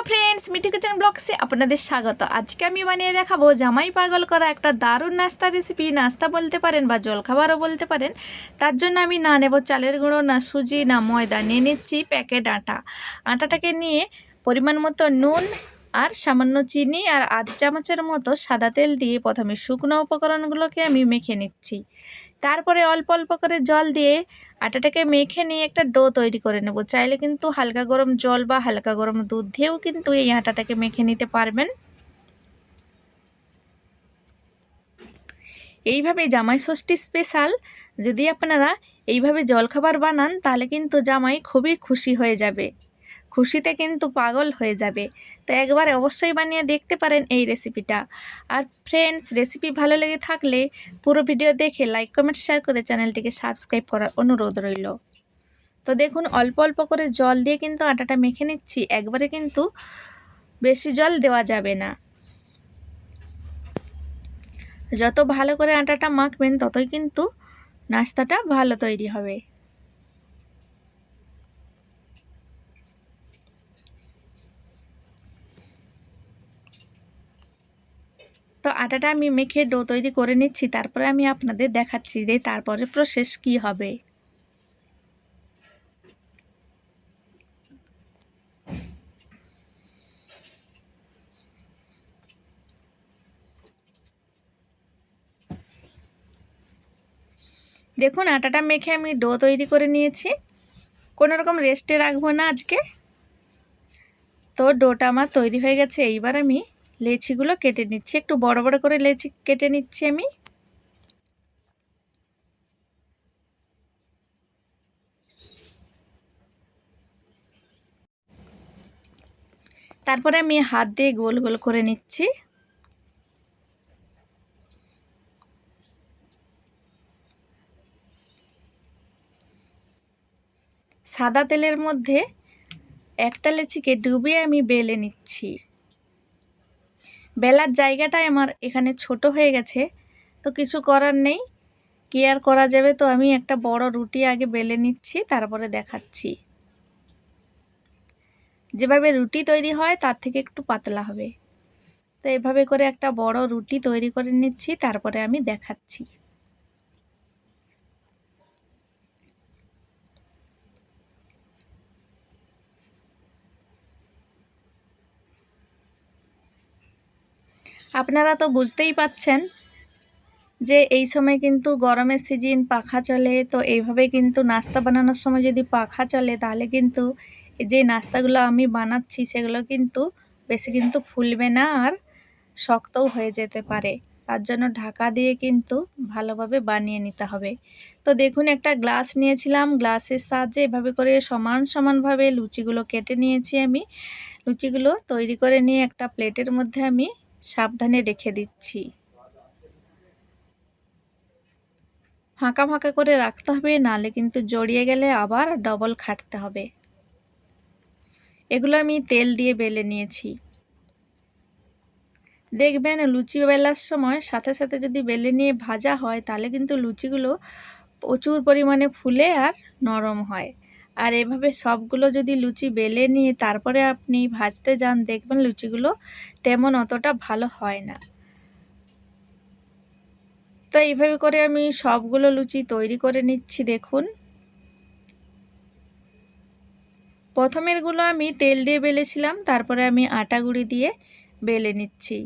Hello friends, Mithu kitchen ব্লগসে আপনাদের স্বাগত। আজকে আমি বানিয়ে দেখাবো জামাই পাগল করা একটা দারুণ নাস্তা রেসিপি। নাস্তা বলতে পারেন বা জলখাবারও বলতে পারেন। তার জন্য আমি না নেব চালের গুঁড়ো, না সুজি, না ময়দা, নিয়ে নিচ্ছি প্যাকেট আটা। আটাটাকে নিয়ে পরিমাণ মতো নুন আর সামান্য চিনি আর আধ চামচের মতো সাদা তেল দিয়ে প্রথমে শুকনো উপকরণগুলোকে আমি মেখে নিচ্ছি। তারপরে অল্প অল্প করে জল দিয়ে আটাটাকে মেখে নিয়ে একটা ডো তৈরি করে নেব। চাইলে কিন্তু হালকা গরম জল বা হালকা গরম দুধ দিয়েও কিন্তু এই আটাটাকে মেখে নিতে পারবেন। এইভাবে জামাই ষষ্ঠী স্পেশাল যদি আপনারা এইভাবে জলখাবার বানান তাহলে কিন্তু জামাই খুবই খুশি হয়ে যাবে, খুশিতে কিন্তু পাগল হয়ে যাবে। তো একবার অবশ্যই বানিয়ে দেখতে পারেন এই রেসিপিটা। আর ফ্রেন্ডস, রেসিপি ভালো লেগে থাকলে পুরো ভিডিও দেখে লাইক কমেন্ট শেয়ার করে চ্যানেলটিকে সাবস্ক্রাইব করার অনুরোধ রইল। তো দেখুন, অল্প অল্প করে জল দিয়ে কিন্তু আটাটা মেখে নিচ্ছি। একবারে কিন্তু বেশি জল দেওয়া যাবে না। যত ভালো করে আটাটা মাখবেন ততই কিন্তু নাস্তাটা ভালো তৈরি হবে। তো আটাটা আমি মেখে ডো তৈরি করে নিচ্ছি, তারপরে আমি আপনাদের দেখাচ্ছি যে তারপরে প্রসেস কি হবে। দেখুন, আটাটা মেখে আমি ডো তৈরি করে নিয়েছি। কোনো রকম রেস্টে রাখবো না আজকে। তো ডোটা আমার তৈরি হয়ে গেছে। এইবার আমি লেচিগুলো কেটে নিচ্ছি, একটু বড় বড় করে লেচি কেটে নিচ্ছি আমি। তারপরে আমি হাত দিয়ে গোল গোল করে নিচ্ছি। সাদা তেলের মধ্যে একটা লেচিকে ডুবিয়ে আমি বেলে নিচ্ছি। বেলার জায়গাটাই আমার এখানে ছোট হয়ে গেছে, তো কিছু করার নেই, কি আর করা যাবে। তো আমি একটা বড় রুটি আগে বেলে নিচ্ছি, তারপরে দেখাচ্ছি। যেভাবে রুটি তৈরি হয় তার থেকে একটু পাতলা হবে। তো এভাবে করে একটা বড় রুটি তৈরি করে নিচ্ছি, তারপরে আমি দেখাচ্ছি। আপনারা তো বুঝতেই পাচ্ছেন যে এই সময় কিন্তু গরমের সিজন, পাখা চলে। তো এইভাবে কিন্তু নাস্তা বানানোর সময় যদি পাখা চলে তাহলে কিন্তু যে নাস্তাগুলো আমি বানাচ্ছি সেগুলো কিন্তু বেশি কিন্তু ফুলবে না আর শক্তও হয়ে যেতে পারে। তার জন্য ঢাকা দিয়ে কিন্তু ভালোভাবে বানিয়ে নিতে হবে। তো দেখুন, একটা গ্লাস নিয়েছিলাম, গ্লাসের সাহায্যে এভাবে করে সমান সমানভাবে লুচিগুলো কেটে নিয়েছি আমি। লুচিগুলো তৈরি করে নিয়ে একটা প্লেটের মধ্যে আমি সাবধানে রেখে দিচ্ছি। ফাঁকা ফাঁকা করে রাখতে হবে, নাহলে কিন্তু জড়িয়ে গেলে আবার ডবল খাটতে হবে। এগুলো আমি তেল দিয়ে বেলে নিয়েছি। দেখবেন লুচি বেলার সময় সাথে সাথে যদি বেলে নিয়ে ভাজা হয় তাহলে কিন্তু লুচিগুলো প্রচুর পরিমাণে ফুলে আর নরম হয়। আর এভাবে সবগুলো যদি লুচি বেলে নিয়ে তারপরে আপনি ভাজতে যান, দেখবেন লুচিগুলো তেমন অতটা ভালো হয় না। তো এইভাবে করে আমি সবগুলো লুচি তৈরি করে নিচ্ছি। দেখুন, প্রথমেরগুলো আমি তেল দিয়ে বেলেছিলাম, তারপরে আমি আটা গুঁড়ি দিয়ে বেলে নিচ্ছি।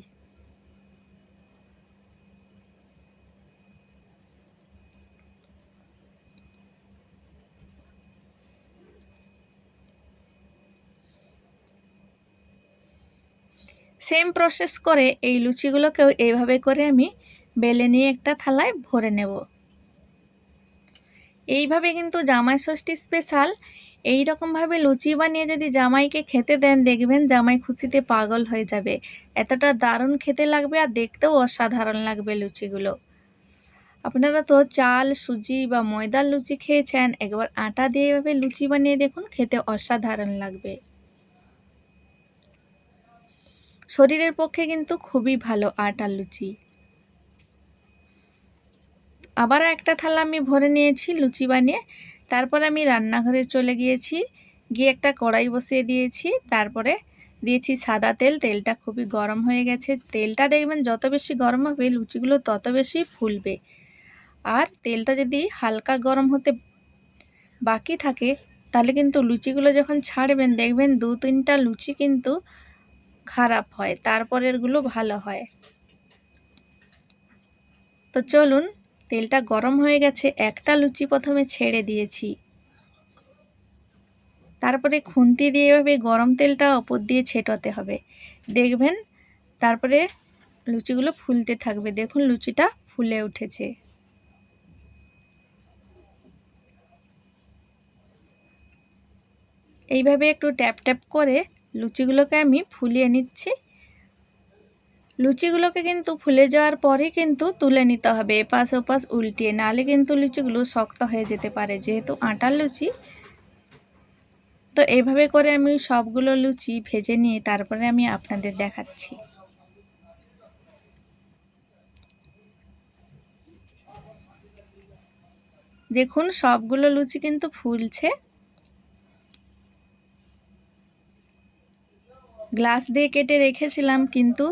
সেম প্রসেস করে এই লুচিগুলোকেও এইভাবে করে আমি বেলে নিয়ে একটা থালায় ভরে নেব। এইভাবে কিন্তু জামাই ষষ্ঠী স্পেশাল এই রকমভাবে লুচি বানিয়ে যদি জামাইকে খেতে দেন, দেখবেন জামাই খুশিতে পাগল হয়ে যাবে। এতটা দারুণ খেতে লাগবে আর দেখতেও অসাধারণ লাগবে লুচিগুলো। আপনারা তো চাল, সুজি বা ময়দার লুচি খেয়েছেন, একবার আটা দিয়ে এভাবে লুচি বানিয়ে দেখুন, খেতে অসাধারণ লাগবে। শরীরের পক্ষে কিন্তু খুবই ভালো আটার লুচি। আবার একটা থালা আমি ভরে নিয়েছি লুচি বানিয়ে। তারপর আমি রান্নাঘরে চলে গিয়েছি, গিয়ে একটা কড়াই বসিয়ে দিয়েছি। তারপরে দিয়েছি সাদা তেল। তেলটা খুবই গরম হয়ে গেছে। তেলটা দেখবেন যত বেশি গরম হবে লুচিগুলো তত বেশি ফুলবে। আর তেলটা যদি হালকা গরম হতে বাকি থাকে তাহলে কিন্তু লুচিগুলো যখন ছাড়বেন দেখবেন 2-3টা লুচি কিন্তু খারাপ হয়, তারপরেরগুলো ভালো হয়। তো চলুন, তেলটা গরম হয়ে গেছে। একটা লুচি প্রথমে ছেড়ে দিয়েছি, তারপরে খুন্তি দিয়ে এভাবে গরম তেলটা ওপর দিয়ে ছেটাতে হবে। দেখবেন তারপরে লুচিগুলো ফুলতে থাকবে। দেখুন লুচিটা ফুলে উঠেছে। এইভাবে একটু ট্যাপ ট্যাপ করে লুচিগুলোকে আমি ফুলিয়ে নিচ্ছি। লুচিগুলোকে কিন্তু ফুলে যাওয়ার পরে কিন্তু তুলে নিতে হবে, এপাশ ওপাশ উল্টিয়ে, নাহলে কিন্তু লুচিগুলো শক্ত হয়ে যেতে পারে যেহেতু আটার লুচি। তো এইভাবে করে আমি সবগুলো লুচি ভেজে নিয়ে তারপরে আমি আপনাদের দেখাচ্ছি। দেখুন সবগুলো লুচি কিন্তু ফুলছে। গ্লাস দিয়ে কেটে রেখেছিলাম, কিন্তু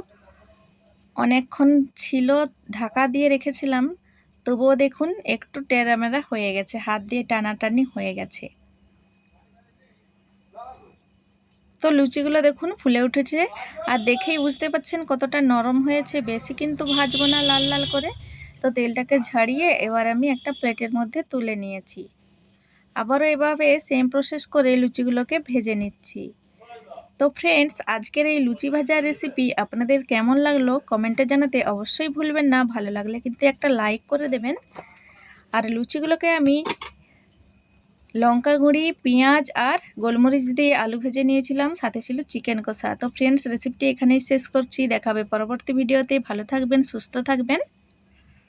অনেকক্ষণ ছিল ঢাকা দিয়ে রেখেছিলাম, তবুও দেখুন একটু টেরামেরা হয়ে গেছে, হাত দিয়ে টানাটানি হয়ে গেছে। তো লুচিগুলো দেখুন ফুলে উঠেছে, আর দেখেই বুঝতে পাচ্ছেন কতটা নরম হয়েছে। বেশি কিন্তু ভাজবো না লাল লাল করে। তো তেলটাকে ঝাড়িয়ে এবার আমি একটা প্লেটের মধ্যে তুলে নিয়েছি। আবারও এভাবে সেম প্রসেস করে লুচিগুলোকে ভেজে নিচ্ছি। তো ফ্রেন্ডস, আজকের এই লুচি ভাজা রেসিপি আপনাদের কেমন লাগলো কমেন্টে জানাতে অবশ্যই ভুলবেন না। ভালো লাগলে কিন্তু একটা লাইক করে দেবেন। আর লুচিগুলোকে আমি লঙ্কা গুঁড়ি, পেঁয়াজ আর গোলমরিচ দিয়ে আলু ভেজে নিয়েছিলাম, সাথে ছিল চিকেন কষা। তো ফ্রেন্ডস, রেসিপিটি এখানেই শেষ করছি। দেখাবে পরবর্তী ভিডিওতে। ভালো থাকবেন, সুস্থ থাকবেন।